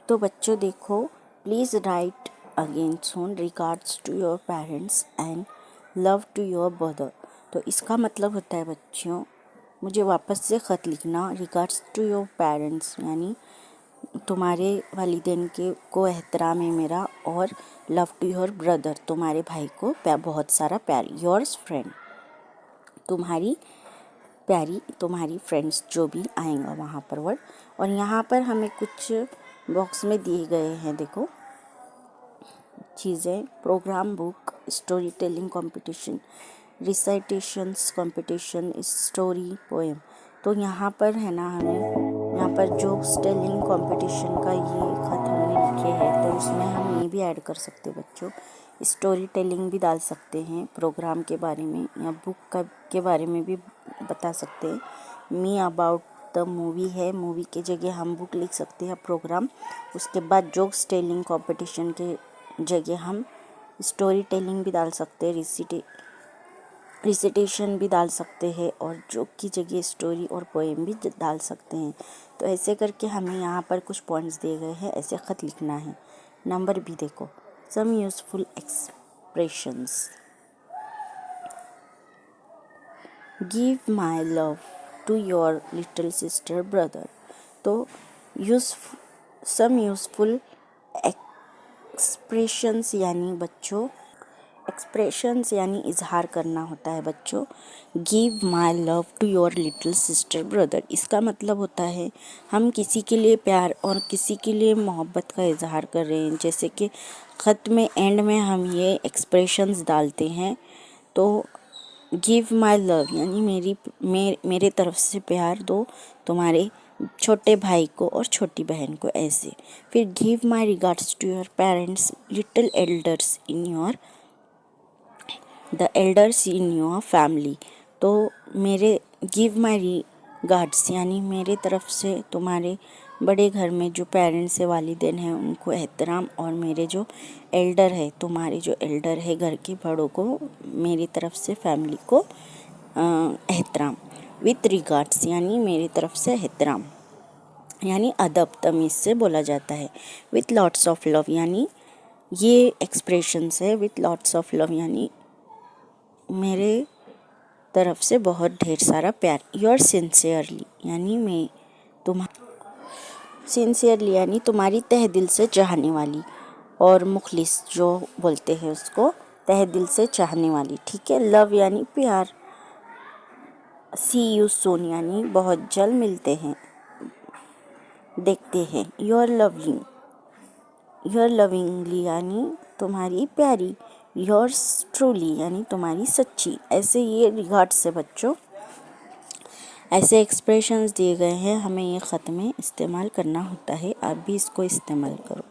तो बच्चों देखो, please write again soon, regards to your parents and love to your brother. तो इसका मतलब होता है बच्चों, मुझे वापस से ख़त लिखना। रिगार्ड्स टू योर पेरेंट्स यानी तुम्हारे वालिदैन के को एहतराम है मेरा, और लव टू योर ब्रदर तुम्हारे भाई को बहुत सारा प्यार। योर्स फ्रेंड तुम्हारी प्यारी, तुम्हारी फ्रेंड्स जो भी आएगा वहाँ पर वर्ड। और यहाँ पर हमें कुछ बॉक्स में दिए गए हैं, देखो चीज़ें। Program book, story telling competition, recitations competition, story poem. तो यहाँ पर है ना, हमें यहाँ पर जोक्स टेलिंग कंपटीशन का ये खत हमने लिखे हैं, तो उसमें हम ये भी ऐड कर सकते हैं बच्चों, स्टोरी टेलिंग भी डाल सकते हैं प्रोग्राम के बारे में, या बुक के बारे में भी बता सकते हैं। मी अबाउट द मूवी है, मूवी के जगह हम बुक लिख सकते हैं प्रोग्राम। उसके बाद जोक्स टेलिंग कंपटीशन के जगह हम स्टोरी टेलिंग भी डाल सकते हैं, रिसिटेशन भी डाल सकते हैं, और जोक की जगह स्टोरी और पोएम भी डाल सकते हैं। तो ऐसे करके हमें यहाँ पर कुछ पॉइंट्स दिए गए हैं, ऐसे ख़त लिखना है। नंबर भी देखो, some useful expressions, give my love to your little sister brother. तो सम यूज़फुल एक्सप्रेशंस यानी बच्चों, एक्सप्रेशंस यानी इजहार करना होता है बच्चों। Give my love to your little sister brother, इसका मतलब होता है हम किसी के लिए प्यार और किसी के लिए मोहब्बत का इजहार कर रहे हैं। जैसे कि ख़त में एंड में हम ये एक्सप्रेशंस डालते हैं। तो गिव माई लव यानी मेरे तरफ से प्यार दो तुम्हारे छोटे भाई को और छोटी बहन को, ऐसे। फिर give my regards to your parents, little elders in your the elders in your family. तो मेरे गिव माई रिगार्ड्स यानी मेरे तरफ से तुम्हारे बड़े घर में जो पेरेंट्स है, वालिदैन हैं, उनको एहतराम, और मेरे जो एल्डर है, तुम्हारे जो एल्डर है घर के बड़ों को मेरी तरफ से फैमिली को एहतराम। विथ रिगार्ड्स यानी मेरी तरफ से एहतराम यानी अदब तमीज़ से बोला जाता है। विथ लॉट्स ऑफ लव यानी ये एक्सप्रेशंस है। विथ लॉट्स ऑफ लव यानी मेरे तरफ से बहुत ढेर सारा प्यार। योर सिंसियरली यानी मैं सिंसियरली यानी तुम्हारी तहे दिल से चाहने वाली, और मुखलिस जो बोलते हैं उसको, तहे दिल से चाहने वाली, ठीक है। लव यानी प्यार। सी यू सून यानी बहुत जल्द मिलते हैं, देखते हैं। योर लविंगली यानी तुम्हारी प्यारी। योर्स ट्रूली यानी तुम्हारी सच्ची। ऐसे ये रिगार्ड्स से बच्चों, ऐसे एक्सप्रेशंस दिए गए हैं, हमें ये ख़त में इस्तेमाल करना होता है। आप भी इसको इस्तेमाल करो।